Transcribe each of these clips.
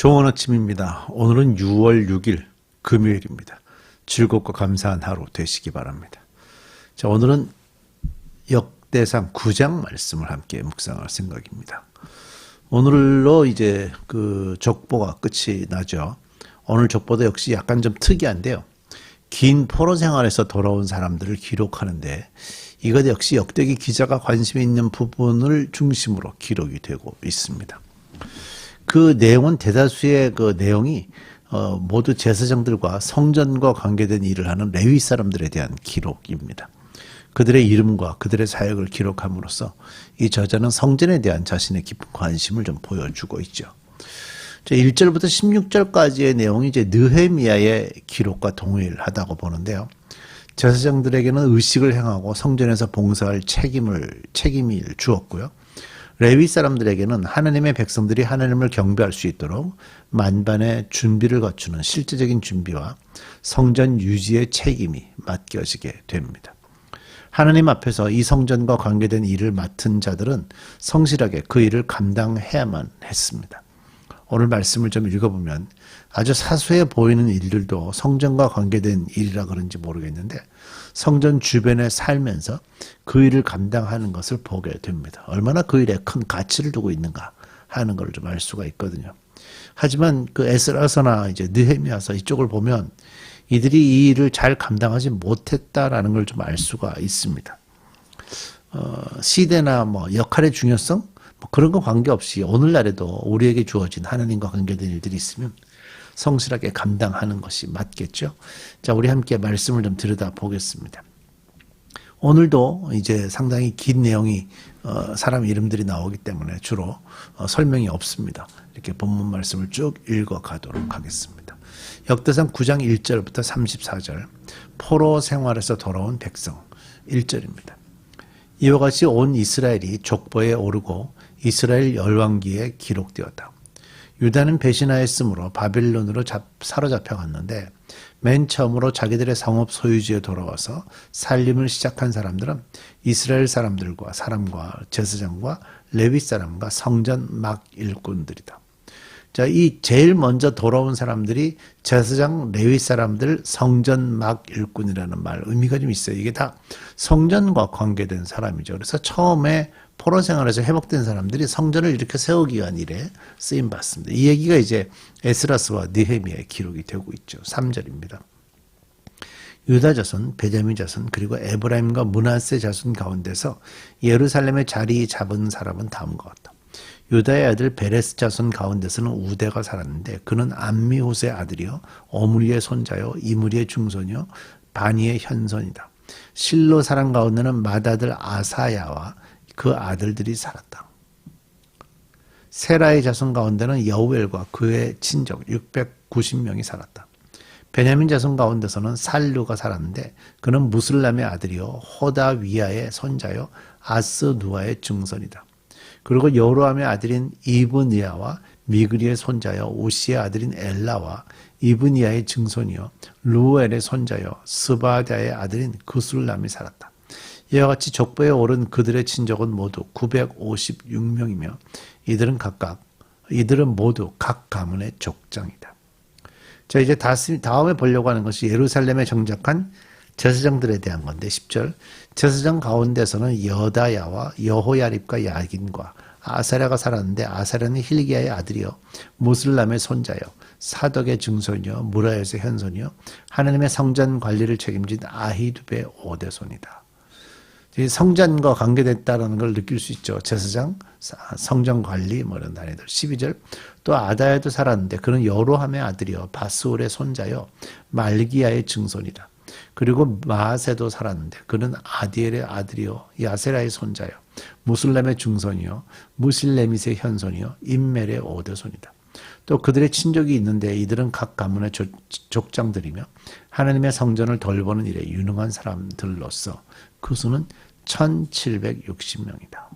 좋은 아침입니다. 오늘은 6월 6일 금요일입니다. 즐겁고 감사한 하루 되시기 바랍니다. 자, 오늘은 역대상 9장 말씀을 함께 묵상할 생각입니다. 오늘로 이제 그 족보가 끝이 나죠. 오늘 족보도 역시 약간 좀 특이한데요. 긴 포로 생활에서 돌아온 사람들을 기록하는데 이것 역시 역대기 기자가 관심 있는 부분을 중심으로 기록이 되고 있습니다. 그 내용은 대다수의 그 내용이 모두 제사장들과 성전과 관계된 일을 하는 레위 사람들에 대한 기록입니다. 그들의 이름과 그들의 사역을 기록함으로써 이 저자는 성전에 대한 자신의 깊은 관심을 좀 보여주고 있죠. 1절부터 16절까지의 내용이 이제 느헤미야의 기록과 동일하다고 보는데요. 제사장들에게는 의식을 행하고 성전에서 봉사할 책임이 주었고요. 레위 사람들에게는 하나님의 백성들이 하나님을 경배할 수 있도록 만반의 준비를 갖추는 실제적인 준비와 성전 유지의 책임이 맡겨지게 됩니다. 하나님 앞에서 이 성전과 관계된 일을 맡은 자들은 성실하게 그 일을 감당해야만 했습니다. 오늘 말씀을 좀 읽어보면 아주 사소해 보이는 일들도 성전과 관계된 일이라 그런지 모르겠는데 성전 주변에 살면서 그 일을 감당하는 것을 보게 됩니다. 얼마나 그 일에 큰 가치를 두고 있는가 하는 걸 좀 알 수가 있거든요. 하지만 그 에스라서나 이제 느헤미야서 이쪽을 보면 이들이 이 일을 잘 감당하지 못했다라는 걸 좀 알 수가 있습니다. 시대나 뭐 역할의 중요성 그런 거 관계없이 오늘날에도 우리에게 주어진 하나님과 관계된 일들이 있으면 성실하게 감당하는 것이 맞겠죠. 자, 우리 함께 말씀을 좀 들여다 보겠습니다. 오늘도 이제 상당히 긴 내용이 사람 이름들이 나오기 때문에 주로 설명이 없습니다. 이렇게 본문 말씀을 쭉 읽어 가도록 하겠습니다. 역대상 9장 1절부터 34절 포로 생활에서 돌아온 백성 1절입니다. 이와 같이 온 이스라엘이 족보에 오르고 이스라엘 열왕기에 기록되었다. 유다는 배신하였으므로 바벨론으로 사로잡혀 갔는데 맨 처음으로 자기들의 성읍 소유지에 돌아와서 살림을 시작한 사람들은 이스라엘 사람들과 제사장과 레위 사람과 성전 막 일꾼들이다. 자, 이 제일 먼저 돌아온 사람들이 제사장, 레위 사람들, 성전 막 일꾼이라는 말 의미가 좀 있어요. 이게 다 성전과 관계된 사람이죠. 그래서 처음에 포로 생활에서 회복된 사람들이 성전을 이렇게 세우기 위한 일에 쓰임 받습니다. 이 얘기가 이제 에스라스와 느헤미야의 기록이 되고 있죠. 3절입니다. 유다 자손, 베냐민 자손, 그리고 에브라임과 므낫세 자손 가운데서 예루살렘에 자리 잡은 사람은 다음과 같다. 유다의 아들 베레스 자손 가운데서는 우대가 살았는데 그는 암미후스의 아들이요 오므리의 손자요 이므리의 중손이요 바니의 현손이다. 실로 사람 가운데는 맏아들 아사야와 그 아들들이 살았다. 세라의 자손 가운데는 여우엘과 그의 친족 690명이 살았다. 베냐민 자손 가운데서는 살루가 살았는데 그는 무슬람의 아들이요 호다위야의 손자요 아스누아의 증손이다. 그리고 여로함의 아들인 이브니야와 미그리의 손자요 우시의 아들인 엘라와 이브니야의 증손이요 루엘의 손자요 스바다의 아들인 그술람이 살았다. 이와 같이 족보에 오른 그들의 친족은 모두 956명이며 이들은 모두 각 가문의 족장이다. 자, 이제 다음에 보려고 하는 것이 예루살렘에 정착한 제사장들에 대한 건데 10절 제사장 가운데서는 여다야와 여호야립과 야긴과 아사랴가 살았는데 아사랴는 힐기야의 아들이요 무슬람의 손자요 사덕의 증손이요 무라에서 현손이요 하나님의 성전 관리를 책임진 아히두베의 5대손이다. 성전과 관계됐다는 걸 느낄 수 있죠. 제사장, 성전 관리 이런 단위들. 12절 또 아다야도 살았는데 그는 여로함의 아들이요 바스울의 손자요 말기야의 증손이다. 그리고 마아세도 살았는데 그는 아디엘의 아들이요 야세라의 손자요 무슬람의 증손이요 무실레밋의 현손이요 임멜의 5대손이다. 또 그들의 친족이 있는데 이들은 각 가문의 족장들이며 하나님의 성전을 돌보는 일에 유능한 사람들로서 그 수는 1760명이다.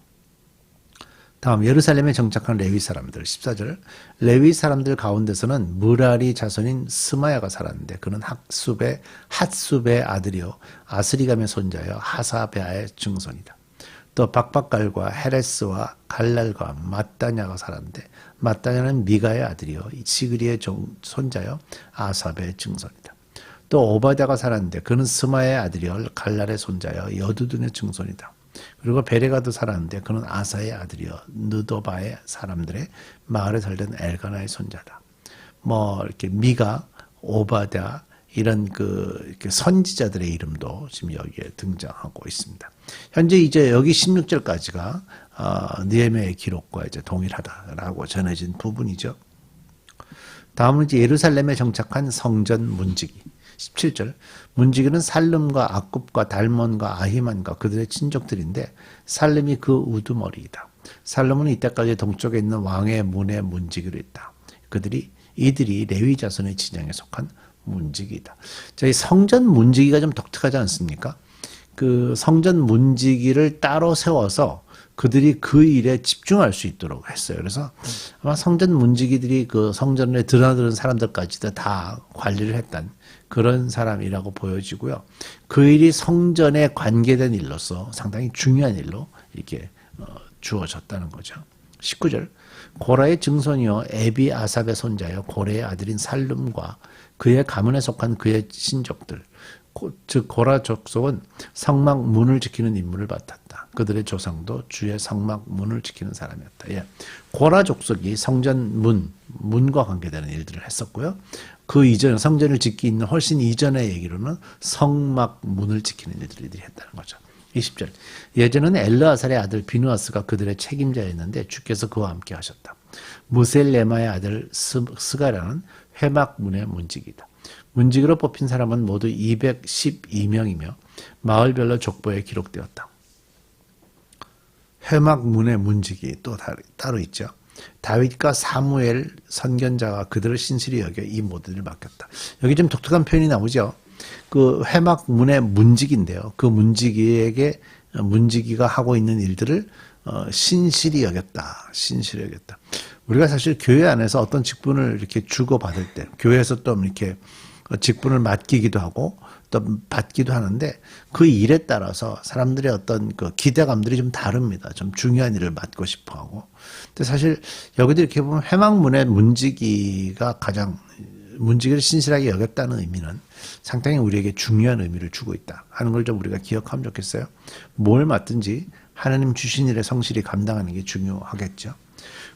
다음 예루살렘에 정착한 레위 사람들 14절 레위 사람들 가운데서는 무라리 자손인 스마야가 살았는데 그는 핫숲의 아들이요 아스리감의 손자요 하사베아의 증손이다. 또 박박갈과 헤레스와 갈랄과 마따냐가 살았는데 마따냐는 미가의 아들이요 시그리의 손자요 아삽의 증손이다. 또 오바댜가 살았는데 그는 스마의 아들이요 갈랄의 손자요 여두둔의 증손이다. 그리고 베레가도 살았는데 그는 아사의 아들이요 느도바의 사람들의 마을에 살던 엘가나의 손자다. 뭐 이렇게 미가, 오바댜 이런 이렇게 선지자들의 이름도 지금 여기에 등장하고 있습니다. 현재 이제 여기 16절까지가 느헤미야의 기록과 이제 동일하다라고 전해진 부분이죠. 다음은 이제 예루살렘에 정착한 성전 문지기. 17절. 문지기는 살름과 악굽과 달몬과 아히만과 그들의 친족들인데 살름이 그 우두머리이다. 살름은 이때까지 동쪽에 있는 왕의 문의 문지기로 있다. 이들이 레위 자손의 진영에 속한 문지기다. 저희 성전 문지기가 좀 독특하지 않습니까? 그 성전 문지기를 따로 세워서 그들이 그 일에 집중할 수 있도록 했어요. 그래서 아마 성전 문지기들이 그 성전에 드나드는 사람들까지도 다 관리를 했던 그런 사람이라고 보여지고요. 그 일이 성전에 관계된 일로서 상당히 중요한 일로 이렇게 주어졌다는 거죠. 19절. 고라의 증손이요 에비 아삽의 손자요 고레의 아들인 살룸과 그의 가문에 속한 그의 친족들 즉 고라 족속은 성막 문을 지키는 임무를 맡았다. 그들의 조상도 주의 성막 문을 지키는 사람이었다. 예. 고라 족속이 성전 문과 관계되는 일들을 했었고요. 그 이전 성전을 짓기 있는 훨씬 이전의 얘기로는 성막 문을 지키는 일들을 했다는 거죠. 20절. 예전에는 엘르아살의 아들 비누아스가 그들의 책임자였는데 주께서 그와 함께 하셨다. 무셀레마의 아들 스가라는 회막문의 문지기다. 문지기로 뽑힌 사람은 모두 212명이며 마을별로 족보에 기록되었다. 회막문의 문지기 또 따로 있죠. 다윗과 사무엘 선견자가 그들을 신실히 여겨 이 모든 일을 맡겼다. 여기 좀 독특한 표현이 나오죠. 그 회막문의 문지기인데요. 그 문지기가 하고 있는 일들을 신실히 여겼다. 신실히 여겼다. 우리가 사실 교회 안에서 어떤 직분을 이렇게 주고받을 때 교회에서 또 이렇게 직분을 맡기기도 하고 또 받기도 하는데 그 일에 따라서 사람들의 어떤 그 기대감들이 좀 다릅니다. 좀 중요한 일을 맡고 싶어 하고. 근데 사실 여기도 이렇게 보면 회막문의 문지기가 가장 문지기를 신실하게 여겼다는 의미는 상당히 우리에게 중요한 의미를 주고 있다 하는 걸 좀 우리가 기억하면 좋겠어요. 뭘 맡든지 하나님 주신 일에 성실히 감당하는 게 중요하겠죠.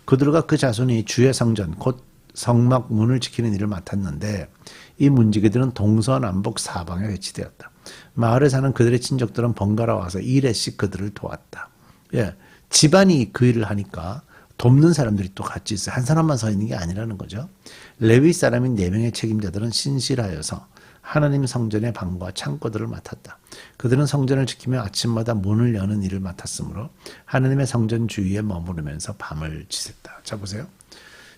그들과 그 자손이 주의 성전 곧 성막 문을 지키는 일을 맡았는데 이 문지기들은 동서남북 사방에 배치되었다. 마을에 사는 그들의 친족들은 번갈아 와서 일회씩 그들을 도왔다. 예, 집안이 그 일을 하니까 돕는 사람들이 또 같이 있어요. 한 사람만 서 있는 게 아니라는 거죠. 레위 사람인 4명의 책임자들은 신실하여서 하나님 성전의 방과 창고들을 맡았다. 그들은 성전을 지키며 아침마다 문을 여는 일을 맡았으므로 하나님의 성전 주위에 머무르면서 밤을 지샜다. 자 보세요.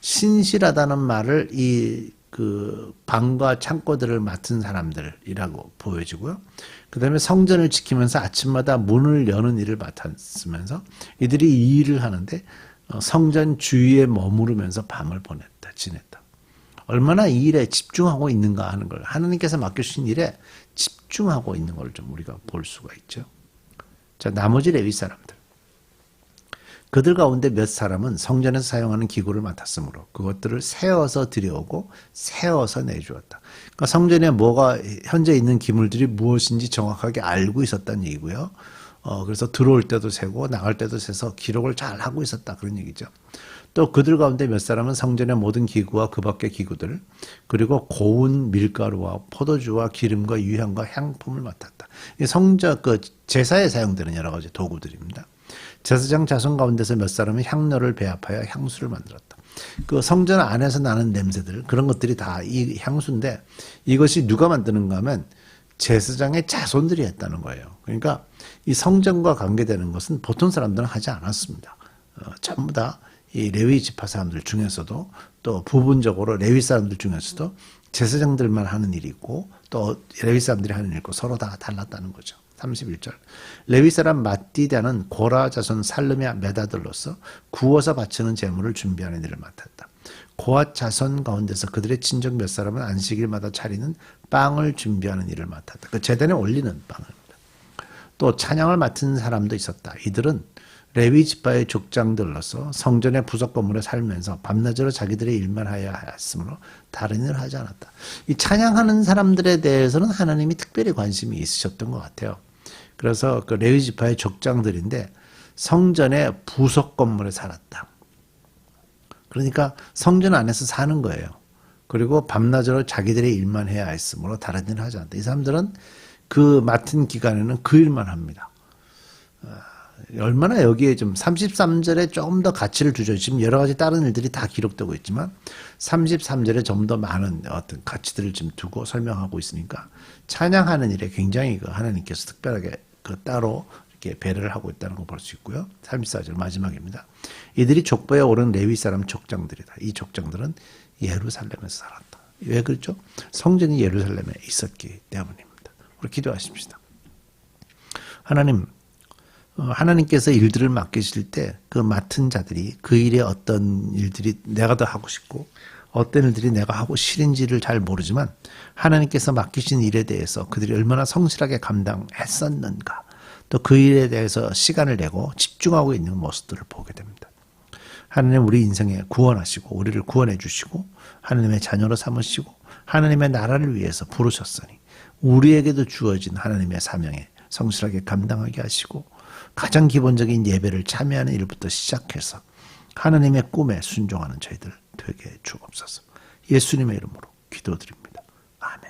신실하다는 말을 그 방과 창고들을 맡은 사람들이라고 보여지고요. 그 다음에 성전을 지키면서 아침마다 문을 여는 일을 맡았으면서 이들이 이 일을 하는데 성전 주위에 머무르면서 밤을 지냈다. 얼마나 이 일에 집중하고 있는가 하는 걸 하나님께서 맡겨주신 일에 집중하고 있는 걸 좀 우리가 볼 수가 있죠. 자, 나머지 레위 사람들. 그들 가운데 몇 사람은 성전에서 사용하는 기구를 맡았으므로 그것들을 세어서 들여오고 세어서 내주었다. 그러니까 성전에 뭐가 현재 있는 기물들이 무엇인지 정확하게 알고 있었다는 얘기고요. 그래서 들어올 때도 세고 나갈 때도 세서 기록을 잘 하고 있었다 그런 얘기죠. 또 그들 가운데 몇 사람은 성전의 모든 기구와 그 밖의 기구들 그리고 고운 밀가루와 포도주와 기름과 유향과 향품을 맡았다. 이 제사에 사용되는 여러 가지 도구들입니다. 제사장 자손 가운데서 몇 사람은 향료를 배합하여 향수를 만들었다. 그 성전 안에서 나는 냄새들 그런 것들이 다 이 향수인데 이것이 누가 만드는가 하면 제사장의 자손들이 했다는 거예요. 그러니까 이 성전과 관계되는 것은 보통 사람들은 하지 않았습니다. 전부 다 이 레위 지파 사람들 중에서도 또 부분적으로 레위 사람들 중에서도 제사장들만 하는 일이 있고 또 레위 사람들이 하는 일이 있고 서로 다 달랐다는 거죠. 31절. 레위 사람 마띠다는 고라 자손 살름의 맏아들로서 구워서 바치는 제물을 준비하는 일을 맡았다. 고앗 자손 가운데서 그들의 친족 몇 사람은 안식일마다 차리는 빵을 준비하는 일을 맡았다. 그 제단에 올리는 빵입니다. 또 찬양을 맡은 사람도 있었다. 이들은 레위 지파의 족장들로서 성전의 부속 건물에 살면서 밤낮으로 자기들의 일만 하여야 했으므로 다른 일을 하지 않았다. 이 찬양하는 사람들에 대해서는 하나님이 특별히 관심이 있으셨던 것 같아요. 그래서 그 레위 지파의 족장들인데 성전의 부속 건물에 살았다. 그러니까 성전 안에서 사는 거예요. 그리고 밤낮으로 자기들의 일만 해야 했으므로 다른 일을 하지 않았다. 이 사람들은 그 맡은 기간에는 그 일만 합니다. 얼마나 여기에 좀 33절에 조금 더 가치를 두죠. 지금 여러 가지 다른 일들이 다 기록되고 있지만 33절에 좀 더 많은 어떤 가치들을 지금 두고 설명하고 있으니까 찬양하는 일에 굉장히 그 하나님께서 특별하게 그 따로 이렇게 배려를 하고 있다는 걸 볼 수 있고요. 34절 마지막입니다. 이들이 족보에 오른 레위 사람 족장들이다. 이 족장들은 예루살렘에서 살았다. 왜 그렇죠? 성전이 예루살렘에 있었기 때문입니다. 우리 기도하십시다. 하나님께서 일들을 맡기실 때 그 맡은 자들이 그 일에 어떤 일들이 내가 더 하고 싶고 어떤 일들이 내가 하고 싫은지를 잘 모르지만 하나님께서 맡기신 일에 대해서 그들이 얼마나 성실하게 감당했었는가 또 그 일에 대해서 시간을 내고 집중하고 있는 모습들을 보게 됩니다. 하나님 우리 인생에 구원하시고 우리를 구원해 주시고 하나님의 자녀로 삼으시고 하나님의 나라를 위해서 부르셨으니 우리에게도 주어진 하나님의 사명에 성실하게 감당하게 하시고 가장 기본적인 예배를 참여하는 일부터 시작해서 하나님의 꿈에 순종하는 저희들 되게 주옵소서. 예수님의 이름으로 기도드립니다. 아멘.